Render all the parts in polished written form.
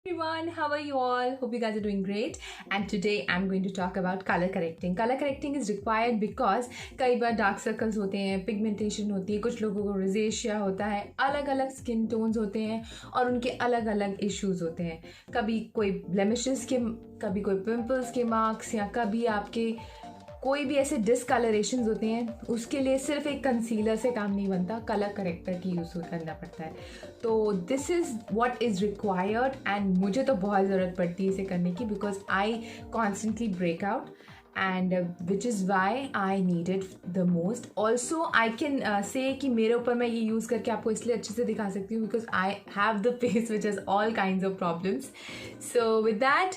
Everyone, how are you all? Hope you guys are doing great. And today I'm going to talk about color correcting. Color correcting is required because कई बार dark circles होते हैं, pigmentation होती है, कुछ लोगों को rosacea होता है, अलग अलग स्किन टोन्स होते हैं और उनके अलग अलग इश्यूज होते हैं. कभी कोई ब्लेमिशेस के, कभी कोई पिंपल्स के मार्क्स, या कभी आपके कोई भी ऐसे डिसकलरेशन होते हैं. उसके लिए सिर्फ एक कंसीलर से काम नहीं बनता, कलर करेक्टर की यूज़ करना पड़ता है. तो this is what is required and मुझे तो बहुत ज़रूरत पड़ती है इसे करने की, because I constantly break out and which is why I need it the most. Also I can say कि मेरे ऊपर मैं ये यूज़ करके आपको इसलिए अच्छे से दिखा सकती हूँ because I have the face which has all kinds of problems. So with that,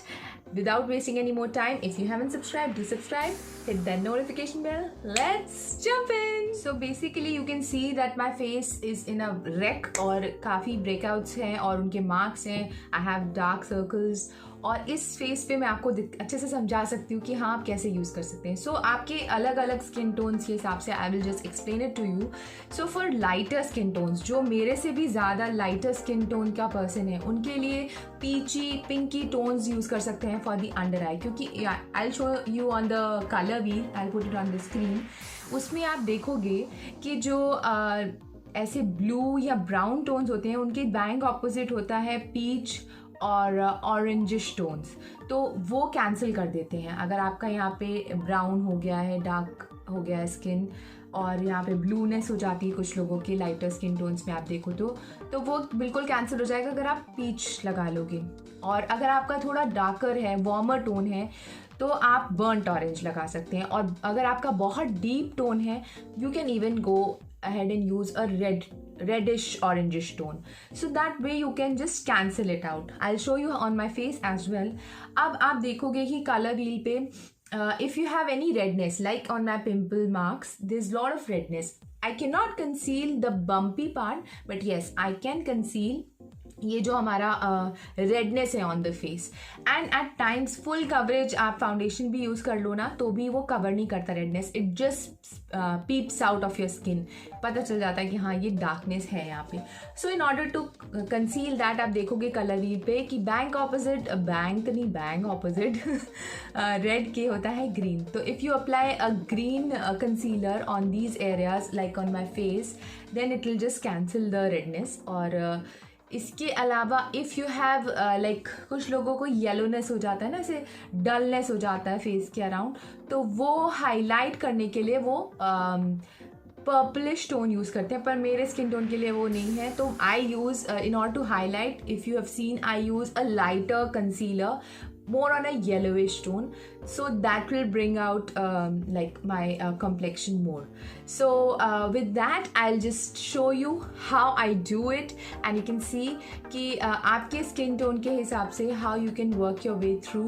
without wasting any more time, if you haven't subscribed, do subscribe, hit that notification bell. Let's jump in. So basically you can see that my face is in a wreck और काफ़ी breakouts हैं और उनके marks हैं. I have dark circles और इस face पे मैं आपको अच्छे से समझा सकती हूँ कि हाँ आप कैसे यूज़ कर सकते हैं. सो आपके अलग अलग स्किन टोन्स के हिसाब से I will just explain it to you. So for lighter skin tones, जो मेरे से भी ज़्यादा लाइटर स्किन टोन का पर्सन है, उनके लिए पीची पिंकी टोन्स यूज़ कर सकते हैं फॉर द अंडर आई. क्योंकि I show you on the colour wheel, I put it on the screen. उसमें आप देखोगे कि जो ऐसे ब्लू या ब्राउन टोन्स होते हैं उनके बैंक ऑपोजिट होता है पीच और ऑरेंजिश टोन्स. तो वो कैंसिल कर देते हैं. अगर आपका यहाँ पे ब्राउन हो गया है, डार्क हो गया है स्किन, और यहाँ पे ब्लूनेस हो जाती है कुछ लोगों की लाइटर स्किन टोन्स में आप देखो तो वो बिल्कुल कैंसिल हो जाएगा अगर आप पीच लगा लोगे. और अगर आपका थोड़ा डार्कर है, वार्मर टोन है, तो आप बर्न्ट ऑरेंज लगा सकते हैं. और अगर आपका बहुत डीप टोन है, you can even go ahead and use a reddish orangish tone, so that way you can just cancel it out. I'll show you on my face as well. अब आप देखोगे कि color wheel पे if you have any redness, like on my pimple marks, there's lot of redness. I cannot conceal the bumpy part, but yes, I can conceal ये जो हमारा redness है on the face. And at times full coverage आप foundation भी use कर लो ना, तो भी वो कवर नहीं करता redness. It just peeps out of your skin. पता चल जाता है कि हाँ ये डार्कनेस है यहाँ पे. So in order to conceal that, आप देखोगे कलर व्हील पे कि बैंक ऑपोजिट रेड के होता है ग्रीन. तो if you apply a green concealer on these areas like on my face, then it will just cancel the redness. और इसके अलावा इफ़ यू हैव लाइक कुछ लोगों को येलोनेस हो जाता है ना, ऐसे डलनेस हो जाता है फेस के अराउंड, तो वो हाईलाइट करने के लिए वो पर्पलिश टोन यूज़ करते हैं. पर मेरे स्किन टोन के लिए वो नहीं है. तो I use in order to highlight, if you have seen, I use a lighter concealer more on a yellowish tone, so that will bring out like my complexion more. So with that, I'll just show you how I do it, and you can see कि आपके skin tone के हिसाब से how you can work your way through,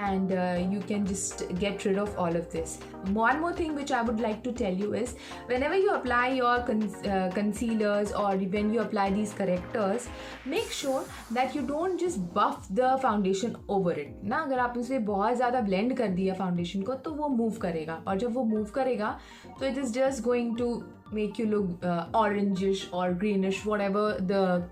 and you can just get rid of all of this. One more thing which I would like to tell you is, whenever you apply your concealers or when you apply these correctors, make sure that you don't just buff the foundation over it ना. अगर आप उसे बहुत ज़्यादा blend कर दिया foundation को, तो वो मूव करेगा, और जब वो मूव करेगा तो it is just going to make you look orangish और greenish, whatever the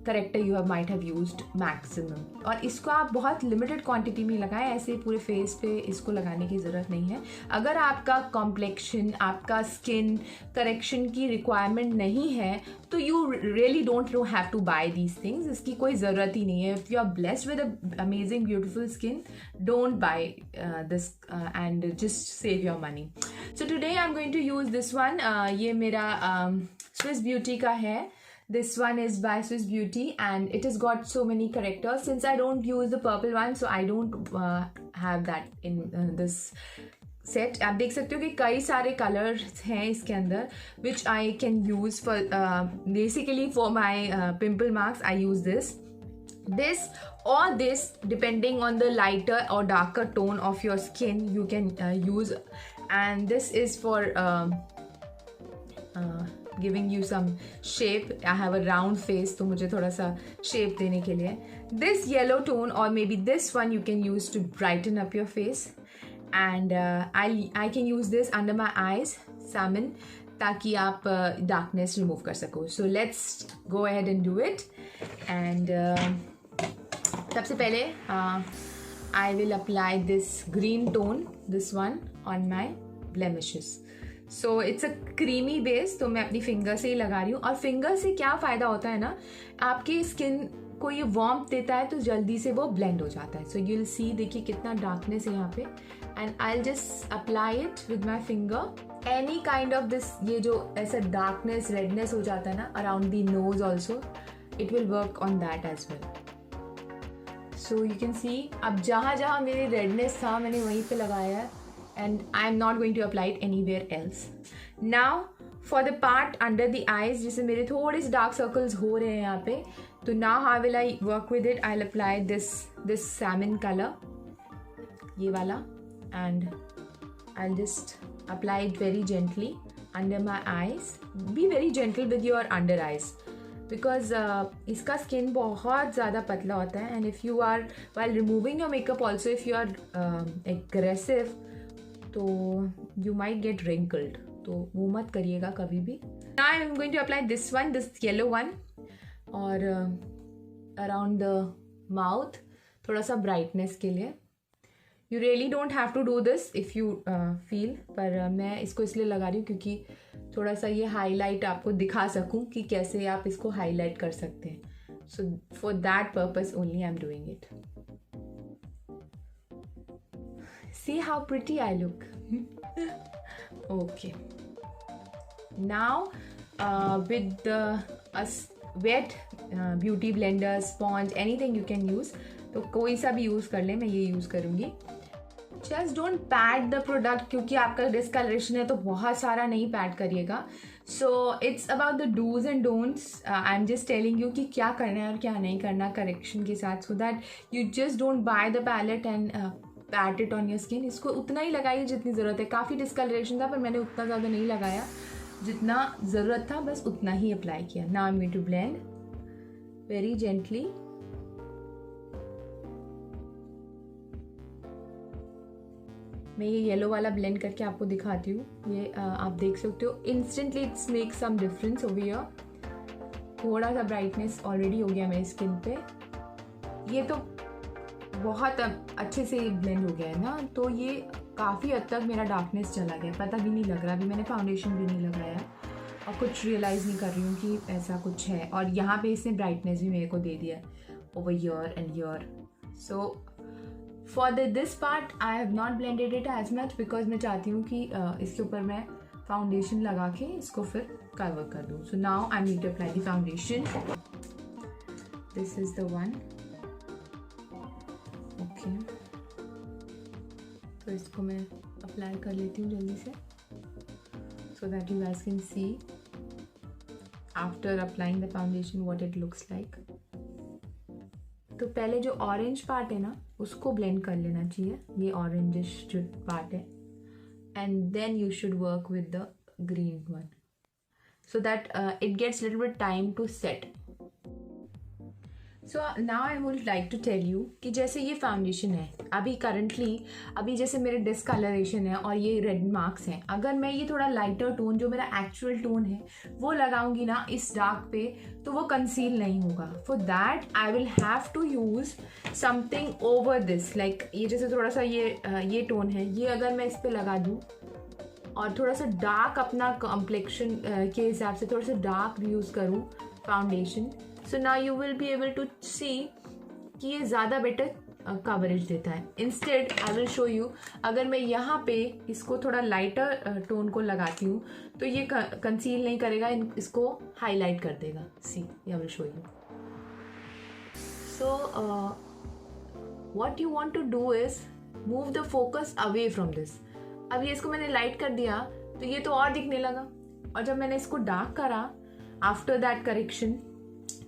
corrector you might have used maximum. और इसको आप बहुत लिमिटेड क्वांटिटी में लगाएं, ऐसे पूरे फेस पे इसको लगाने की ज़रूरत नहीं है. अगर आपका कॉम्प्लेक्शन, आपका स्किन करेक्शन की रिक्वायरमेंट नहीं है, तो you really don't have to buy these things. इसकी कोई ज़रूरत ही नहीं है. If you are blessed with a amazing beautiful skin, don't buy this and just save your money. So today I am going to use this one. ये मेरा Swiss beauty का है. This one is by Swiss Beauty and it has got so many characters. Since I don't use the purple one, so I don't have that in this set. आप देख सकते हो कि कई सारे कलर्स हैं इसके अंदर, which I can use for basically for my pimple marks. I use this or this, depending on the lighter or darker tone of your skin, you can use. And this is for giving you some shape. I have a round face, तो मुझे थोड़ा सा shape देने के लिए. This yellow tone or maybe this one you can use to brighten up your face. And I can use this under my eyes, salmon, ताकि आप darkness remove कर सको. So let's go ahead and do it. And सबसे पहले I will apply this green tone, this one on my blemishes. So it's a creamy base, तो मैं अपनी finger से ही लगा रही हूँ. और फिंगर से क्या फ़ायदा होता है ना, आपकी स्किन को ये वार्मथ देता है तो जल्दी से वो ब्लेंड हो जाता है. सो यू विल सी, देखिए कितना डार्कनेस है यहाँ पे. And I will just apply it with my finger. Any kind of this, ये जो ऐसा डार्कनेस रेडनेस हो जाता है ना around the nose also, it will work on that as well. So you can see, अब जहाँ जहाँ मेरी रेडनेस था मैंने वहीं पे लगाया है. And I'm not going to apply it anywhere else. Now for the part under the eyes, जिसे मेरे थोड़े से dark circles हो रहे हैं यहाँ पे, तो now how will I work with it? I'll apply this salmon color, ये वाला, and I'll just apply it very gently under my eyes. Be very gentle with your under eyes because इसका skin बहुत ज़्यादा पतला होता है. And if you are, while removing your makeup also, if you are aggressive, तो you might get wrinkled, तो वो मत करिएगा कभी भी. Now I am going to apply this one, this yellow one, और around the mouth, थोड़ा सा brightness के लिए. You really don't have to do this if you feel, पर मैं इसको इसलिए लगा रही हूँ क्योंकि थोड़ा सा ये हाईलाइट आपको दिखा सकूँ कि कैसे आप इसको हाईलाइट कर सकते हैं. So for that purpose only I am doing it. See how pretty I look. Okay. Now with the wet beauty blender, sponge, anything you can use. तो कोई सा भी यूज़ कर ले, मैं ये यूज़ करूँगी. Just don't pat the product, क्योंकि आपका डिस्कलरेशन है तो बहुत सारा नहीं पैड करिएगा. So it's about the do's and don'ts. I'm just telling you कि क्या करना है और क्या नहीं करना करेक्शन के साथ, so that you just don't buy the palette and PAT it on your skin. इसको उतना ही लगाइए जितनी ज़रूरत है. काफ़ी डिस्कलरेशन था पर मैंने उतना ज़्यादा नहीं लगाया, जितना ज़रूरत था बस उतना ही अप्लाई किया. Now I am going to blend very gently. मैं ये येलो वाला ब्लेंड करके आपको दिखाती हूँ. ये आप देख सकते हो instantly it's make some difference over here. थोड़ा सा ब्राइटनेस ऑलरेडी हो गया मेरी स्किन पे. ये तो बहुत अच्छे से ब्लेंड हो गया है ना, तो ये काफ़ी हद तक मेरा डार्कनेस चला गया, पता भी नहीं लग रहा. अभी मैंने फाउंडेशन भी नहीं लगाया और कुछ रियलाइज़ नहीं कर रही हूँ कि ऐसा कुछ है. और यहाँ पे इसने ब्राइटनेस भी मेरे को दे दिया over year and year. So for this part I have not blended it as much because मैं चाहती हूँ कि इसके ऊपर मैं फाउंडेशन लगा के इसको फिर कवर कर दूँ. So now I need to apply the foundation. This is the one. Okay, तो इसको मैं अप्लाई कर लेती हूँ जल्दी से, so that you guys can see after applying the foundation what it looks like. तो पहले जो ऑरेंज पार्ट है ना उसको ब्लेंड कर लेना चाहिए, ये ऑरेंजिश जो पार्ट है, and then you should work with the green one so that it gets little bit time to set. So now I would like to tell you कि जैसे ये फाउंडेशन है अभी करंटली, अभी जैसे मेरे डिस्कलरेशन है और ये रेड मार्क्स हैं, अगर मैं ये थोड़ा लाइटर टोन जो मेरा एक्चुअल टोन है वो लगाऊंगी ना इस डार्क पे, तो वो कंसील नहीं होगा. For that I will have to use something over this. Like ये जैसे थोड़ा सा ये टोन है, ये अगर मैं इस पर लगा दूँ और थोड़ा सा डार्क अपना कॉम्प्लेक्शन के हिसाब से थोड़ा सा डार्क यूज़ करूँ foundation, so now you will be able to see कि ये ज़्यादा बेटर कवरेज देता है. Instead I will show you, अगर मैं यहाँ पे इसको थोड़ा लाइटर टोन को लगाती हूँ तो ये कंसील नहीं करेगा, इसको हाईलाइट कर देगा. See, I will show you. So what you want to do is move the focus away from this. अब ये इसको मैंने लाइट कर दिया तो ये तो और दिखने लगा, और जब मैंने इसको डार्क करा आफ्टर दैट करेक्शन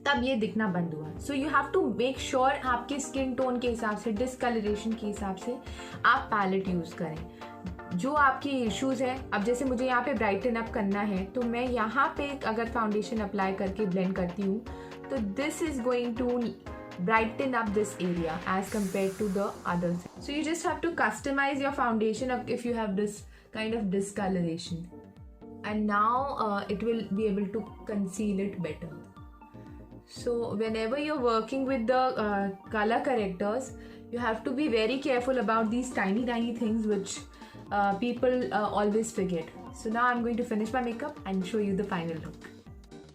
तब ये दिखना बंद हुआ. So you have to make sure आपके स्किन टोन के हिसाब से, डिस्कलरेशन के हिसाब से आप पैलेट यूज़ करें जो आपकी इश्यूज़ है. अब जैसे मुझे यहाँ पे ब्राइटन अप करना है तो मैं यहाँ पे अगर फाउंडेशन अप्लाई करके ब्लेंड करती हूँ तो this is going to brighten up this area as compared to the others. So you just have to customize your foundation if you have this kind of discoloration, and now it will be able to conceal it better. So whenever you're working with the color correctors, you have to be very careful about these tiny things which people always forget. So now I'm going to finish my makeup and show you the final look.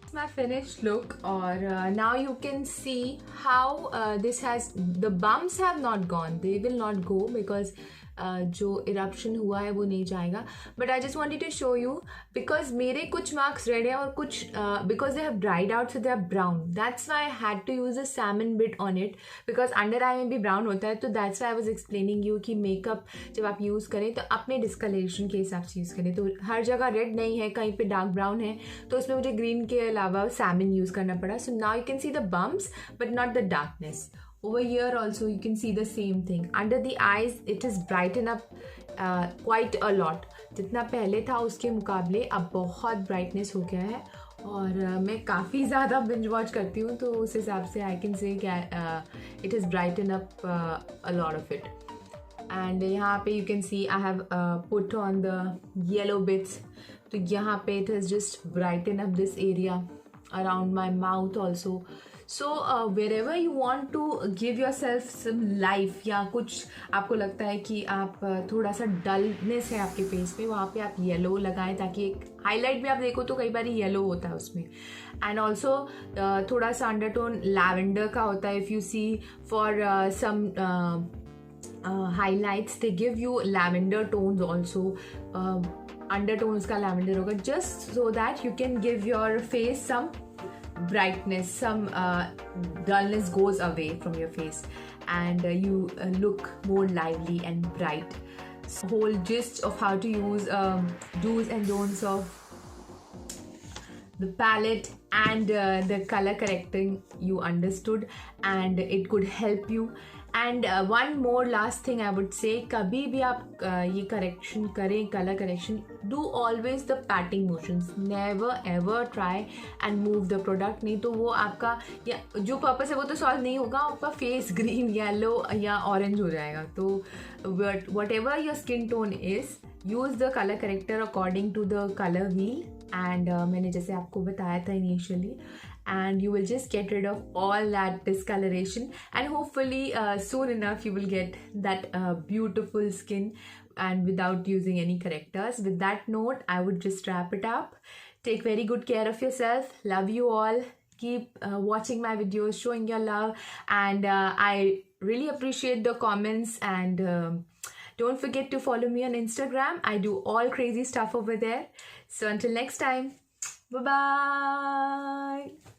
It's my finished look, or now you can see how this has, the bumps have not gone, they will not go because जो eruption हुआ है वो नहीं जाएगा. But I just wanted to show you because मेरे कुछ marks red है और कुछ because they have dried out so they are brown. That's why I had to use a salmon bit on it because under eye में भी brown होता है. तो that's why I was explaining you कि makeup जब आप use करें तो अपने डिस्कलरेशन के हिसाब से यूज़ करें. तो हर जगह रेड नहीं है, कहीं पे डार्क ब्राउन है, तो उसमें मुझे ग्रीन के अलावा सैमन यूज़ करना पड़ा. सो now you can see the bumps but not the darkness. Over here also you can see the same thing. Under the eyes it is brighten up quite a lot. जितना पहले था उसके मुकाबले अब बहुत brightness हो गया है. और मैं काफ़ी ज़्यादा बिंज वॉच करती हूँ तो उस हिसाब से आई कैन से it is brighten up a lot of it. And यहाँ पे you can C I have put on the yellow bits. तो यहाँ पे it is just brighten up this area around my mouth also. So wherever you want to give yourself some life, या कुछ आपको लगता है कि आप थोड़ा सा डलनेस है आपके फेस पे, वहाँ पे आप येलो लगाएं ताकि एक हाईलाइट भी आप देखो तो कई बार येलो होता है उसमें. एंड ऑल्सो थोड़ा सा अंडरटोन लैवेंडर का होता है. If you see for some highlights they give you lavender tones also. Undertones का lavender होगा just so that you can give your face some brightness, some dullness goes away from your face and you look more lively and bright. So whole gist of how to use do's and don'ts of the palette and the color correcting you understood and it could help you. And one more last thing I would say, कभी भी आप ये correction करें, colour correction, do always the patting motions. Never ever try and move the product. नहीं तो वो आपका या जो पर्पस है वो तो सॉल्व नहीं होगा, आपका फेस ग्रीन, येलो या ऑरेंज हो जाएगा. तो whatever your skin tone is, use the color corrector according to the color wheel. And मैंने जैसे आपको बताया था initially, and you will just get rid of all that discoloration and hopefully soon enough you will get that beautiful skin and without using any correctors. With that note, I would just wrap it up. Take very good care of yourself. Love you all. Keep watching my videos, showing your love, and I really appreciate the comments. And don't forget to follow me on Instagram. I do all crazy stuff over there. So until next time, bye bye.